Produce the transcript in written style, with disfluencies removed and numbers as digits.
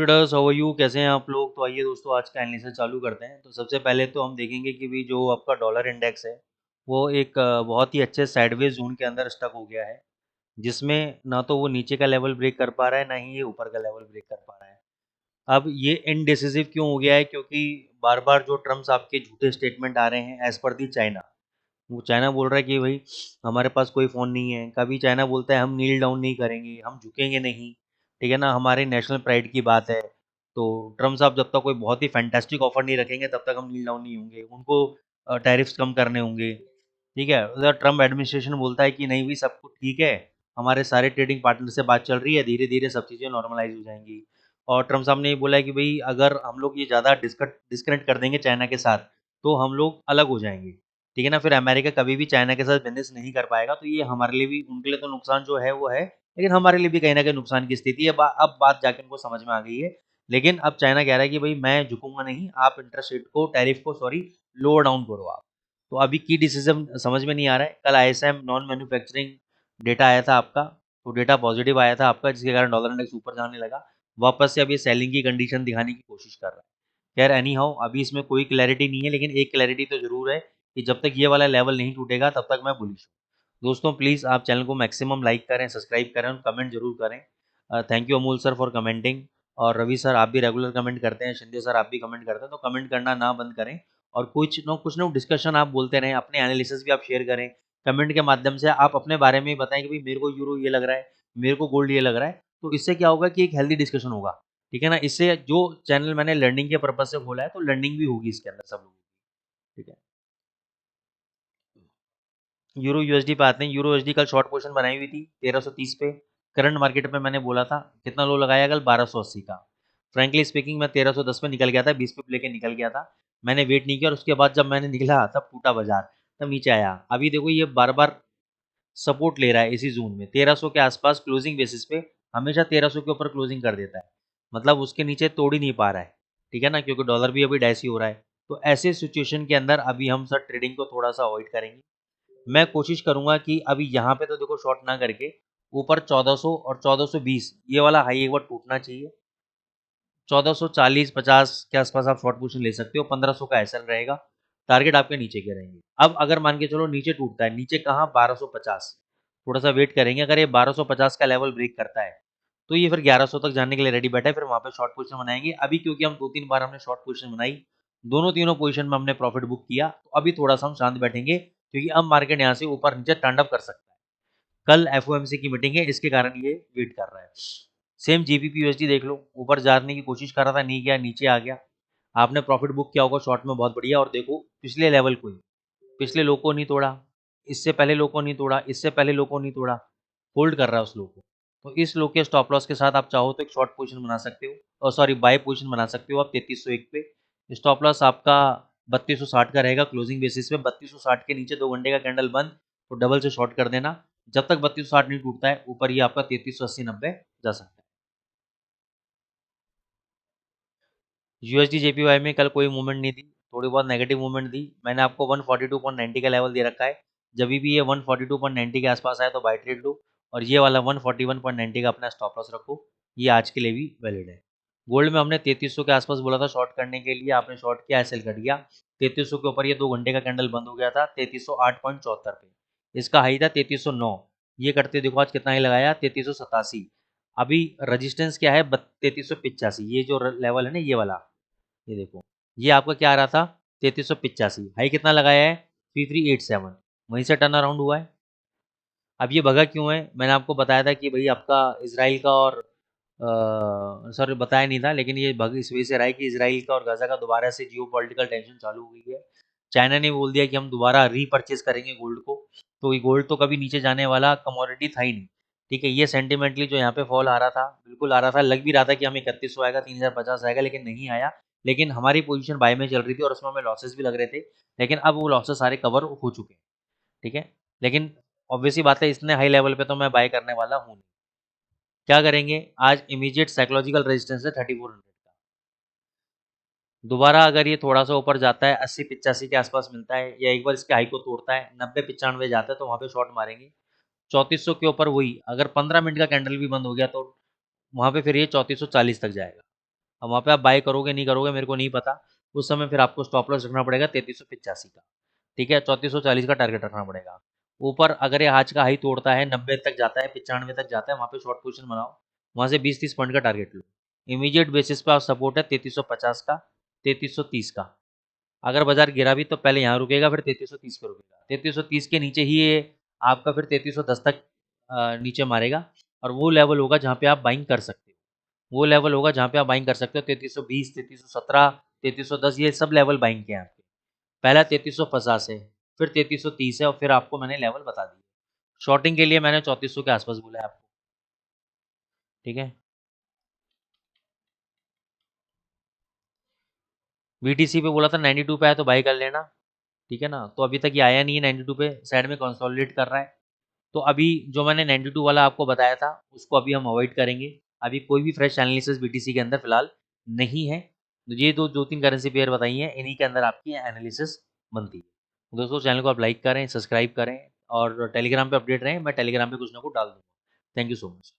Traders, how are you? कैसे हैं आप लोग? तो आइए दोस्तों, आज का एनालिसिस चालू करते हैं। तो सबसे पहले तो हम देखेंगे कि भी जो आपका डॉलर इंडेक्स है वो एक बहुत ही अच्छे साइडवेज जोन के अंदर स्टक हो गया है, जिसमें ना तो वो नीचे का लेवल ब्रेक कर पा रहा है, ना ही ये ऊपर का लेवल ब्रेक कर पा रहा है। अब ये इनडिसिसिव क्यों हो गया है? क्योंकि बार बार जो ट्रम्प्स आपके झूठे स्टेटमेंट आ रहे हैं एज पर दी चाइना। वो चाइना बोल रहा है कि भाई हमारे पास कोई फ़ोन नहीं है, कभी चाइना बोलता है हम नील डाउन नहीं करेंगे, हम झुकेंगे नहीं, ठीक है ना, हमारे नेशनल प्राइड की बात है। तो ट्रम्प साहब जब तक कोई बहुत ही फैंटास्टिक ऑफर नहीं रखेंगे तब तक हम नील डाउन नहीं होंगे, उनको टैरिफ्स कम करने होंगे, ठीक है। उधर ट्रम्प एडमिनिस्ट्रेशन बोलता है कि नहीं भी सब कुछ ठीक है, हमारे सारे ट्रेडिंग पार्टनर से बात चल रही है, धीरे धीरे सब चीज़ें नॉर्मलाइज हो जाएंगी। और ट्रम्प साहब ने ये बोला है कि भाई अगर हम लोग ये ज़्यादा डिस्कनेक्ट कर देंगे चाइना के साथ तो हम लोग अलग हो जाएंगे, ठीक है ना, फिर अमेरिका कभी भी चाइना के साथ बिजनेस नहीं कर पाएगा। तो ये हमारे लिए भी, उनके लिए तो नुकसान जो है वो है, लेकिन हमारे लिए भी कहीं ना कहीं नुकसान की स्थिति है। अब बात जाके उनको समझ में आ गई है। लेकिन अब चाइना कह रहा है कि भाई मैं झुकूंगा नहीं, आप इंटरेस्ट रेट को, टैरिफ को, सॉरी, लोअर डाउन करो आप। तो अभी की डिसीजन समझ में नहीं आ रहा है। कल आईएसएम नॉन मैन्युफैक्चरिंग डेटा आया था आपका, तो डेटा पॉजिटिव आया था आपका, जिसके कारण डॉलर इंडेक्स ऊपर जाने लगा। वापस से अभी सेलिंग की कंडीशन दिखाने की कोशिश कर रहा है। खैर एनी हाउ, अभी इसमें कोई क्लैरिटी नहीं है, लेकिन एक क्लैरिटी तो जरूर है कि जब तक ये वाला लेवल नहीं टूटेगा तब तक मैं बुलिश हूँ। दोस्तों प्लीज़ आप चैनल को मैक्सिमम लाइक करें, सब्सक्राइब करें और कमेंट जरूर करें। Thank you Amul sir for commenting. और रवि सर आप भी रेगुलर कमेंट करते हैं, शिंदे सर आप भी कमेंट करते हैं, तो कमेंट करना ना बंद करें। और कुछ ना डिस्कशन आप बोलते रहें, अपने एनालिसिस भी आप शेयर करें। कमेंट के माध्यम से आप अपने बारे में बताएं कि भाई मेरे को यूरो ये लग रहा है, मेरे को गोल्ड ये लग रहा है। तो इससे क्या होगा कि एक हेल्दी डिस्कशन होगा, ठीक है ना। इससे जो चैनल मैंने लर्निंग के पर्पज से खोला है तो लर्निंग भी होगी इसके अंदर सब लोगों की, ठीक है। यूरो यूएसडी पे आते हैं। यूरो यूएसडी कल शॉर्ट पोजीशन बनाई हुई थी 1330 पे। करंट मार्केट में मैंने बोला था कितना लो लगाया कल, 1280 का। फ्रैंकली स्पीकिंग मैं 1310 पे निकल गया था, 20 पे लेके निकल गया था। मैंने वेट नहीं किया और उसके बाद जब मैंने निकला तब टूटा बाजार, तब नीचे आया। अभी देखो ये बार बार सपोर्ट ले रहा है इसी जोन में 1300 के आसपास क्लोजिंग बेसिस पे। हमेशा 1300 के ऊपर क्लोजिंग कर देता है, मतलब उसके नीचे तोड़ ही नहीं पा रहा है, ठीक है ना, क्योंकि डॉलर भी अभी डाइसी हो रहा है। तो ऐसे सिचुएशन के अंदर अभी हम सर ट्रेडिंग को थोड़ा सा अवॉइड करेंगे। मैं कोशिश करूंगा कि अभी यहाँ पे तो देखो शॉर्ट ना करके ऊपर 1400 और 1420 ये वाला हाई एक बार टूटना चाहिए। 1440-50 के आसपास आप शॉर्ट पोजीशन ले सकते हो, 1500 का एसएल रहेगा। टारगेट आपके नीचे के रहेंगे। अब अगर मान के चलो नीचे टूटता है, नीचे कहाँ, 1250, थोड़ा सा वेट करेंगे। अगर ये 1250 का लेवल ब्रेक करता है तो ये फिर 1100 तक जाने के लिए रेडी बैठा है, फिर वहां पे शॉर्ट पोजीशन बनाएंगे। अभी क्योंकि हम 2-3 बार हमने शॉर्ट पोजीशन बनाई, दोनों तीनों पोजीशन में हमने प्रॉफिट बुक किया, तो अभी थोड़ा सा हम शांत बैठेंगे, क्योंकि अब मार्केट यहाँ से ऊपर नीचे टर्न अप कर सकता है। कल एफओएमसी की मीटिंग है, इसके कारण ये वेट कर रहा है। सेम जीबीपी यूएसडी देख लो, ऊपर जाने की कोशिश कर रहा था, नहीं गया, नीचे आ गया। आपने प्रॉफिट बुक किया होगा शॉर्ट में, बहुत बढ़िया। और देखो पिछले लेवल को ही, पिछले लो को नहीं तोड़ा, इससे पहले लो को नहीं तोड़ा, इससे पहले लो को नहीं तोड़ा, होल्ड कर रहा है उस लो को। तो इस लो के स्टॉप लॉस के साथ आप चाहो तो एक शॉर्ट पोजीशन बना सकते हो, और सॉरी बाय पोजीशन बना सकते हो आप 3301 पे। स्टॉप लॉस आपका 3260 का रहेगा क्लोजिंग बेसिस पे। 3260 के नीचे 2 घंटे का कैंडल बंद तो डबल से शॉर्ट कर देना। जब तक 3260 नहीं टूटता है ऊपर, ये आपका 3380-90 जा सकता है। यूएसडी जेपीवाई में कल कोई मूवमेंट नहीं थी, थोड़ी बहुत नेगेटिव मूवमेंट दी। मैंने आपको 142.90 का लेवल दे रखा है, जब भी ये 142.90 के आसपास आए तो बाय ट्रेड लो, और ये वाला 141.90 का अपना स्टॉप लॉस रखो। ये आज के लिए भी वैलिड है। गोल्ड में हमने 3300 के आसपास बोला था शॉर्ट करने के लिए, आपने शॉर्ट किया, एसएल कट गया। 3300 के ऊपर ये 2 घंटे का कैंडल बंद हो गया था 3308.74 पे। इसका हाई था 3309, ये करते देखो आज कितना ही लगाया, 3387। अभी रजिस्टेंस क्या है, 3385। ये जो लेवल है ना, ये वाला, ये देखो, ये आपका क्या आ रहा था, 3385। हाई कितना लगाया है, 3387, वहीं से टर्न अराउंड हुआ है। अब ये भगा क्यों है, मैंने आपको बताया था कि भाई आपका इसराइल का और सर बताया नहीं था, लेकिन ये भग इस वजह से रहा है कि इसराइल का और गाजा का दोबारा से जियो पॉलिटिकल टेंशन चालू हो गई है। चाइना ने बोल दिया कि हम दोबारा रीपर्चेज करेंगे गोल्ड को। तो ये गोल्ड तो कभी नीचे जाने वाला कमोडिटी था ही नहीं, ठीक है। ये सेंटिमेंटली जो यहाँ पे फॉल आ रहा था, बिल्कुल आ रहा था, लग भी रहा था कि हमें 3100 आएगा, 3050 आएगा, लेकिन नहीं आया। लेकिन हमारी पोजीशन बाय में चल रही थी और उसमें हमें लॉसेस भी लग रहे थे, लेकिन अब वो लॉसेस सारे कवर हो चुके हैं, ठीक है। लेकिन ऑब्वियसली बात है, इतने हाई लेवल पे तो मैं बाय करने वाला हूँ नहीं। क्या करेंगे, आज इमीडिएट साइकोलॉजिकल रेजिस्टेंस है 3400 का। दोबारा अगर ये थोड़ा सा ऊपर जाता है, 80-85 के आसपास मिलता है, या एक बार इसके हाई को तोड़ता है, 90-95 जाता है, तो वहाँ पे शॉर्ट मारेंगे। 3400 के ऊपर वही, अगर 15 मिनट का कैंडल भी बंद हो गया तो वहाँ पे फिर ये 3440 तक जाएगा। अब वहाँ पे आप बाय करोगे नहीं करोगे मेरे को नहीं पता, उस समय फिर आपको स्टॉप लॉस रखना पड़ेगा 3385 का, ठीक है, 3440 का टारगेट रखना पड़ेगा। ऊपर अगर ये आज का हाई तोड़ता है 90 तक जाता है 95 तक जाता है, वहाँ पे शॉर्ट पोजीशन बनाओ, वहाँ से 20-30 पॉइंट का टारगेट लो। इमीडिएट बेसिस पे सपोर्ट है 3350 का, 3330 का। अगर बाजार गिरा भी तो पहले यहाँ रुकेगा, फिर 3330 पे रुकेगा, 3330 के नीचे ही ये आपका फिर 3310 तक नीचे मारेगा, और वो लेवल होगा जहाँ पे आप बाइंग कर सकते हो, वो लेवल होगा जहाँ पे आप बाइंग कर सकते हो 3320, 3317, 3310, ये सब लेवल बाइंग के हैं आपके। पहला 3350 है, फिर 3330 है, और फिर आपको मैंने लेवल बता दिए। शॉर्टिंग के लिए मैंने 3400 के आसपास बोला है आपको, ठीक है। बीटीसी पे बोला था 92 पे आया तो बाई कर लेना, ठीक है ना। तो अभी तक ये आया नहीं है 92 पे, साइड में कंसोलिडेट कर रहा है। तो अभी जो मैंने 92 वाला आपको बताया था उसको अभी हम अवॉइड करेंगे। अभी कोई भी फ्रेश एनालिसिस बीटीसी के अंदर फिलहाल नहीं है। तो ये दो तीन करेंसी पेयर बताई हैं, इन्हीं के अंदर आपकी एनालिसिस बनती है। तो दोस्तों चैनल को आप लाइक करें, सब्सक्राइब करें, और टेलीग्राम पे अपडेट रहें, मैं टेलीग्राम पे कुछ ना कुछ डाल दूँगा। Thank you so much.